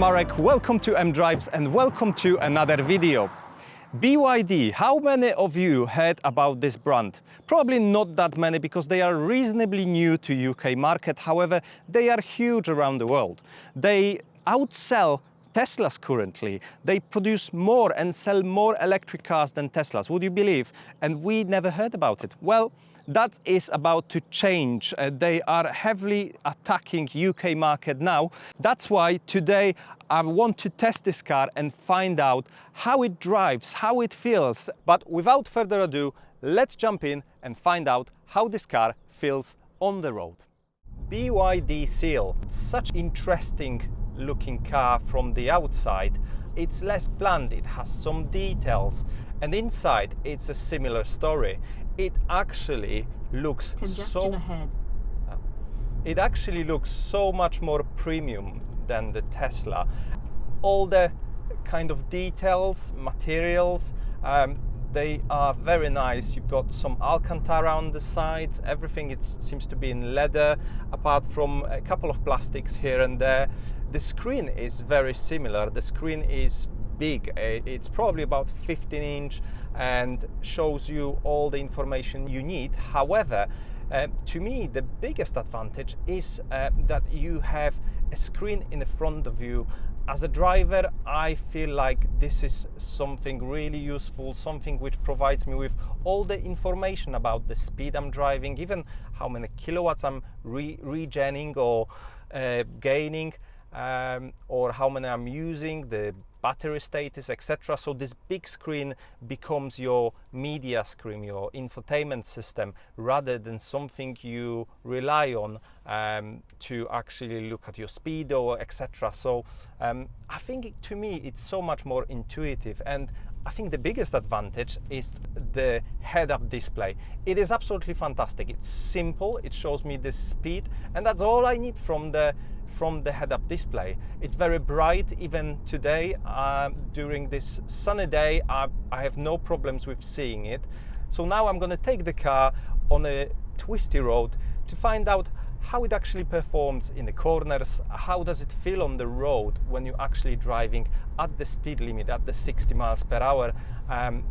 Marek, welcome to M-Drives and welcome to another video. BYD, how many of you heard about this brand? Probably not that many because they are reasonably new to UK market, however, they are huge around the world. They outsell Teslas currently. They produce more and sell more electric cars than Teslas, would you believe? And we never heard about it. Well, that is about to change. They are heavily attacking UK market now. That's why today I want to test this car and find out how it drives, how it feels. But without further ado, let's jump in and find out how this car feels on the road. BYD Seal. It's such interesting looking car from the outside. It's less bland, it has some details, and inside it's a similar story. It actually looks It actually looks so much more premium than the Tesla. All the kind of details, materials, they are very nice. You've got some Alcantara on the sides, everything seems to be in leather, apart from a couple of plastics here and there. The screen is very similar. The screen is big. It's probably about 15-inch and shows you all the information you need. However, to me, the biggest advantage is that you have a screen in the front of you. As a driver, I feel like this is something really useful, something which provides me with all the information about the speed I'm driving, even how many kilowatts I'm regenerating or gaining, or how many I'm using, the battery status, etc. So this big screen becomes your media screen, your infotainment system, rather than something you rely on to actually look at your speed or etc. So I think to me it's so much more intuitive, and I think the biggest advantage is the head-up display. It is absolutely fantastic. It's simple, it shows me the speed, and that's all I need from the head-up display. It's very bright even today. During this sunny day, I have no problems with seeing it. So now I'm going to take the car on a twisty road to find out how it actually performs in the corners. How does it feel on the road when you're actually driving at the speed limit, at the 60 miles per hour,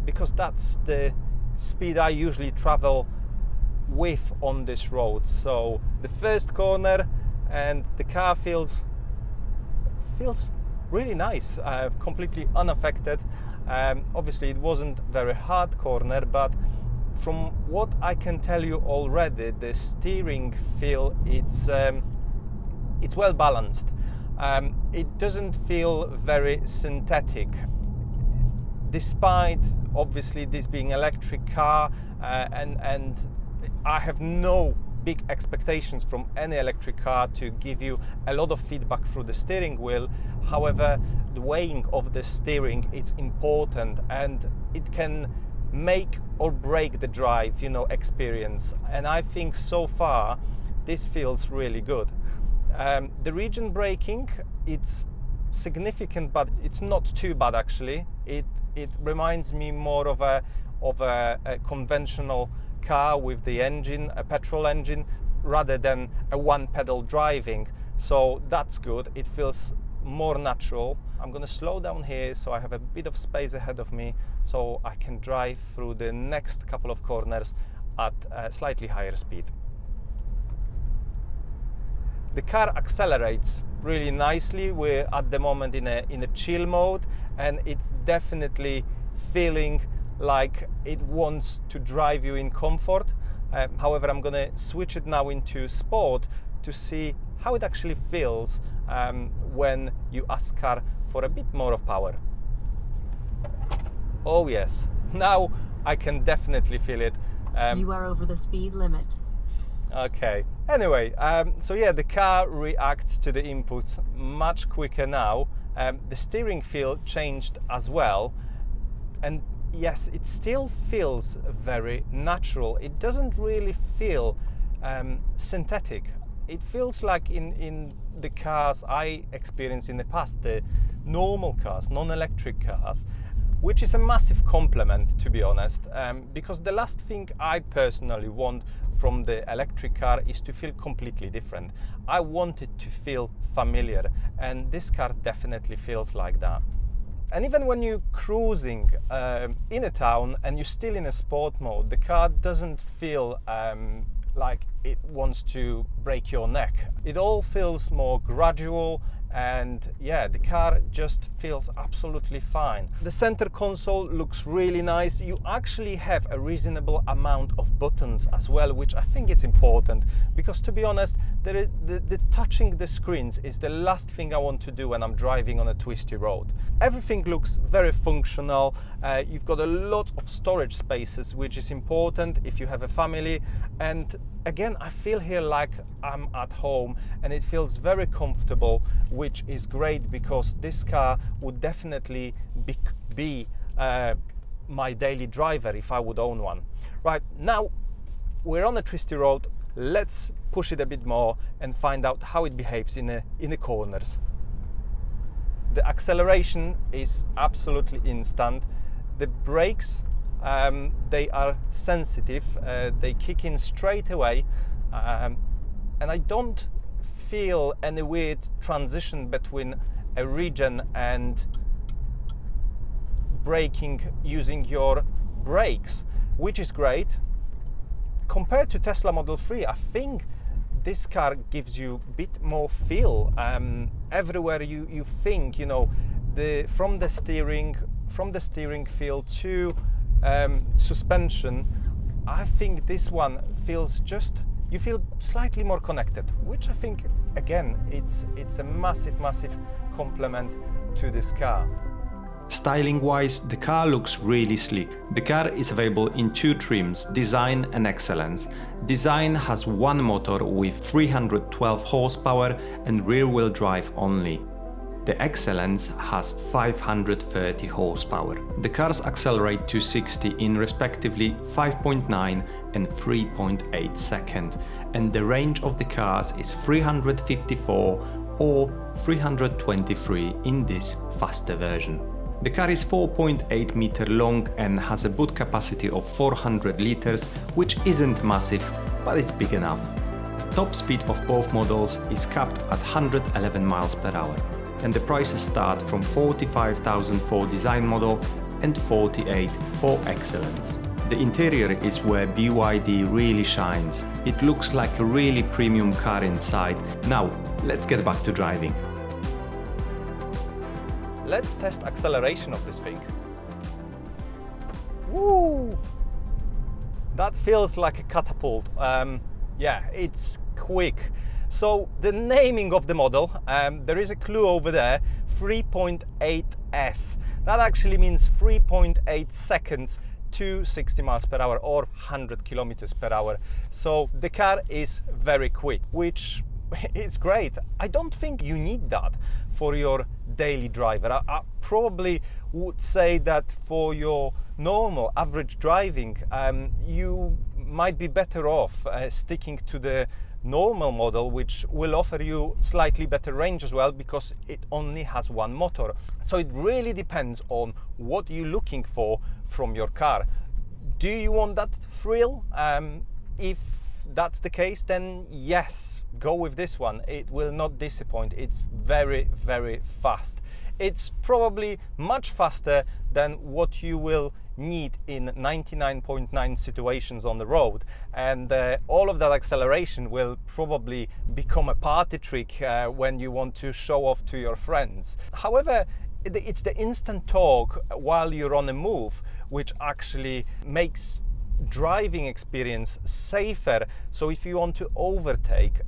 because that's the speed I usually travel with on this road. So the first corner, and the car feels really nice, completely unaffected. Obviously it wasn't very hard corner, but from what I can tell you already, the steering feel it's well balanced. It doesn't feel very synthetic, despite obviously this being electric car, and I have no big expectations from any electric car to give you a lot of feedback through the steering wheel. However, the weighing of the steering is important, and it can make or break the drive, experience. And I think so far this feels really good. The region braking, it's significant, but it's not too bad actually. It reminds me more of a conventional car with the engine, a petrol engine, rather than a one pedal driving. So that's good. It feels more natural. I'm going to slow down here so I have a bit of space ahead of me, so I can drive through the next couple of corners at a slightly higher speed. The car accelerates really nicely. We're at the moment in a chill mode, and it's definitely feeling like it wants to drive you in comfort. However, I'm going to switch it now into sport to see how it actually feels when you ask car for a bit more of power. Oh yes, now I can definitely feel it. You are over the speed limit. Okay, anyway, so yeah, the car reacts to the inputs much quicker now. The steering feel changed as well, and yes, it still feels very natural. It doesn't really feel synthetic. It feels like in the cars I experienced in the past, the normal cars, non-electric cars, which is a massive compliment, to be honest, because the last thing I personally want from the electric car is to feel completely different. I want it to feel familiar, and this car definitely feels like that. And even when you're cruising in a town and you're still in a sport mode, the car doesn't feel like it wants to break your neck. It all feels more gradual, and yeah, the car just feels absolutely fine. The center console looks really nice. You actually have a reasonable amount of buttons as well, which I think is important, because to be honest, the touching the screens is the last thing I want to do when I'm driving on a twisty road. Everything looks very functional. You've got a lot of storage spaces, which is important if you have a family. And again, I feel here like I'm at home, and it feels very comfortable, which is great, because this car would definitely be my daily driver if I would own one. Right, now we're on a twisty road. Let's push it a bit more and find out how it behaves in the corners. The acceleration is absolutely instant. The brakes, they are sensitive, they kick in straight away, and I don't feel any weird transition between a regen and braking using your brakes, which is great. Compared to Tesla Model 3, I think this car gives you a bit more feel. Everywhere you think, you know, from the steering feel to suspension, I think this one feels you feel slightly more connected, which I think, again, it's a massive compliment to this car. Styling wise, the car looks really sleek. The car is available in two trims, Design and Excellence. Design has one motor with 312 horsepower and rear-wheel drive only. The Excellence has 530 horsepower. The cars accelerate to 60 in respectively 5.9 and 3.8 seconds, and the range of the cars is 354 or 323 in this faster version. The car is 4.8 meter long and has a boot capacity of 400 liters, which isn't massive, but it's big enough. Top speed of both models is capped at 111 miles per hour, and the prices start from 45,000 for Design model and 48 for Excellence. The interior is where BYD really shines. It looks like a really premium car inside. Now, let's get back to driving. Let's test acceleration of this thing. Woo! That feels like a catapult. Yeah, it's quick. So the naming of the model, there is a clue over there, 3.8S. That actually means 3.8 seconds to 60 miles per hour or 100 kilometers per hour. So the car is very quick, which is great. I don't think you need that for your daily driver. I probably would say that for your normal average driving, you might be better off sticking to the normal model, which will offer you slightly better range as well, because it only has one motor. So it really depends on what you're looking for from your car. Do you want that thrill? If that's the case, then yes, go with this one. It will not disappoint. It's very fast. It's probably much faster than what you will need in 99.9 situations on the road, and all of that acceleration will probably become a party trick when you want to show off to your friends. However, it's the instant torque while you're on the move which actually makes driving experience safer. So if you want to overtake,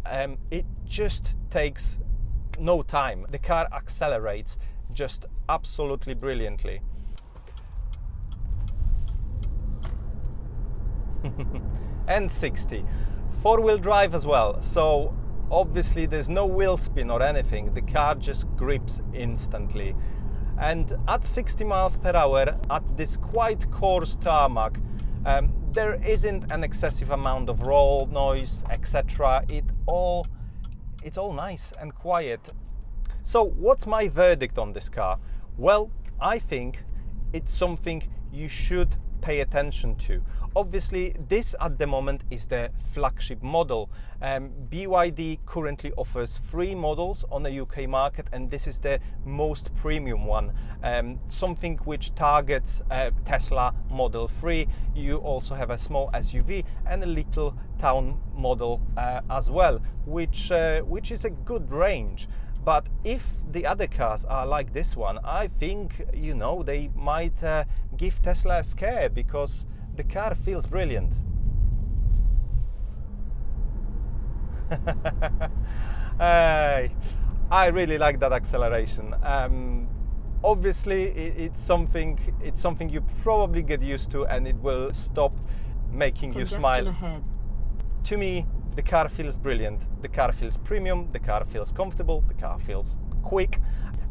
it just takes no time. The car accelerates just absolutely brilliantly. And 60. Four-wheel drive as well, so obviously there's no wheel spin or anything. The car just grips instantly. And at 60 miles per hour, at this quite coarse tarmac, there isn't an excessive amount of roll noise, etc. It's all nice and quiet. So what's my verdict on this car? Well, I think it's something you should pay attention to. Obviously, this at the moment is the flagship model. BYD currently offers 3 models on the UK market, and this is the most premium one, something which targets Tesla Model 3. You also have a small SUV and a little town model as well, which is a good range. But if the other cars are like this one, I think, you know, they might give Tesla a scare, because the car feels brilliant. I really like that acceleration. Obviously, it's something you probably get used to, and it will stop making you smile. Ahead. To me, the car feels brilliant. The car feels premium, the car feels comfortable, the car feels quick.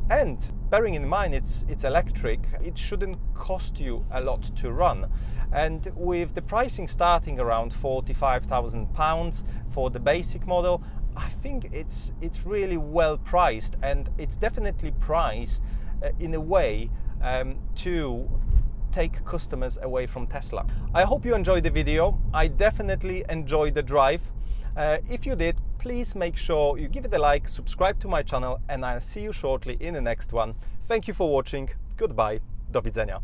And bearing in mind it's electric, it shouldn't cost you a lot to run. And with the pricing starting around £45,000 for the basic model, I think it's really well priced, and it's definitely priced in a way to take customers away from Tesla. I hope you enjoyed the video. I definitely enjoyed the drive. If you did, please make sure you give it a like, subscribe to my channel, and I'll see you shortly in the next one. Thank you for watching. Goodbye. Do widzenia.